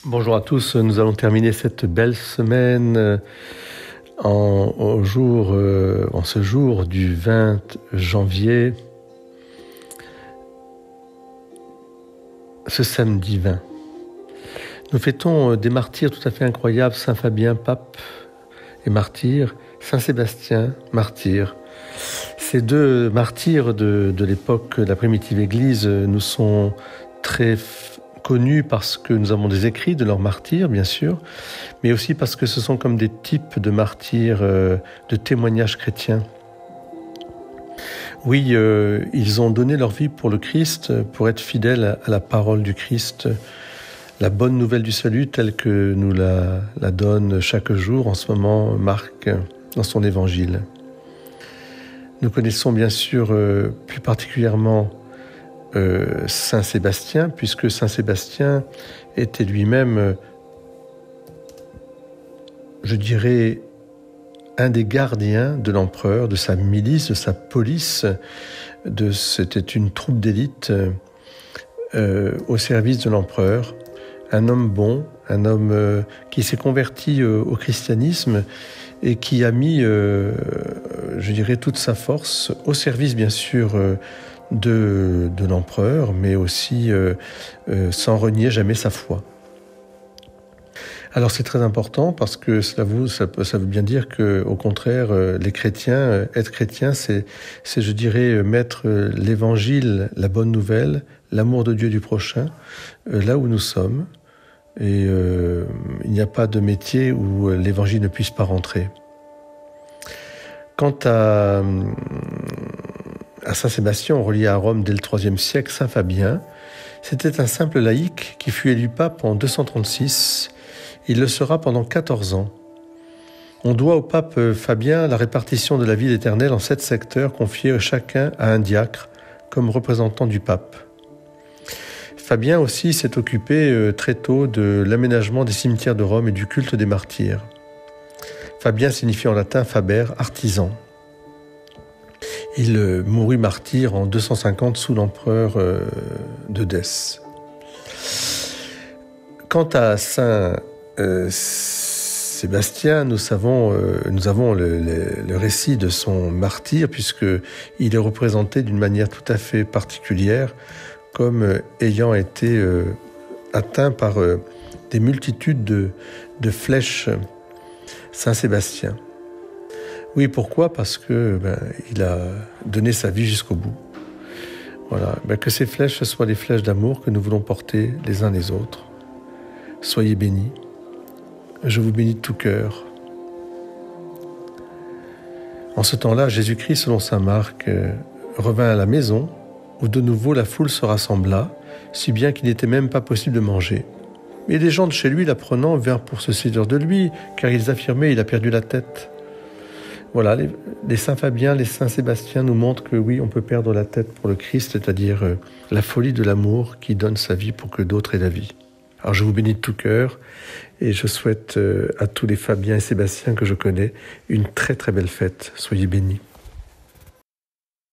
Bonjour à tous, nous allons terminer cette belle semaine en ce jour du 20 janvier, ce samedi 20. Nous fêtons des martyrs tout à fait incroyables, Saint Fabien, pape et martyr, Saint Sébastien, martyr. Ces deux martyrs de l'époque de la primitive Église nous sont très connus parce que nous avons des écrits de leurs martyrs, bien sûr, mais aussi parce que ce sont comme des types de martyrs de témoignages chrétiens. Oui, ils ont donné leur vie pour le Christ, pour être fidèles à la parole du Christ, la bonne nouvelle du salut telle que nous la donne chaque jour, en ce moment, Marc, dans son évangile. Nous connaissons bien sûr plus particulièrement Saint Sébastien, puisque Saint Sébastien était lui-même, je dirais, un des gardiens de l'empereur, de sa milice, de sa police. C'était une troupe d'élite au service de l'empereur. Un homme bon, un homme qui s'est converti au christianisme et qui a mis, je dirais, toute sa force au service, bien sûr, de l'empereur, mais aussi sans renier jamais sa foi. Alors c'est très important parce que ça veut bien dire que, au contraire, les chrétiens, être chrétien, c'est je dirais mettre l'évangile, la bonne nouvelle, l'amour de Dieu du prochain, là où nous sommes. Et il n'y a pas de métier où l'évangile ne puisse pas rentrer. Quant à Saint Sébastien, relié à Rome dès le IIIe siècle, Saint Fabien, c'était un simple laïc qui fut élu pape en 236. Il le sera pendant 14 ans. On doit au pape Fabien la répartition de la ville éternelle en 7 secteurs confiés chacun à un diacre comme représentant du pape. Fabien aussi s'est occupé très tôt de l'aménagement des cimetières de Rome et du culte des martyrs. Fabien signifie en latin faber, artisan. Il mourut martyr en 250 sous l'empereur d'Eudès. Quant à Saint Sébastien, nous avons le récit de son martyre, puisqu'il est représenté d'une manière tout à fait particulière, comme ayant été atteint par des multitudes de flèches. Saint Sébastien. Oui, pourquoi ? Parce que il a donné sa vie jusqu'au bout. Voilà. Que ces flèches soient des flèches d'amour que nous voulons porter les uns les autres. Soyez bénis. Je vous bénis de tout cœur. En ce temps-là, Jésus-Christ, selon saint Marc, revint à la maison, où de nouveau la foule se rassembla, si bien qu'il n'était même pas possible de manger. Mais les gens de chez lui, l'apprenant, vinrent pour se séduire de lui, car ils affirmaient qu'il a perdu la tête. Voilà, les saints Fabien, les saints Sébastien nous montrent que oui, on peut perdre la tête pour le Christ, c'est-à-dire la folie de l'amour qui donne sa vie pour que d'autres aient la vie. Alors je vous bénis de tout cœur et je souhaite à tous les Fabiens et Sébastiens que je connais une très très belle fête. Soyez bénis.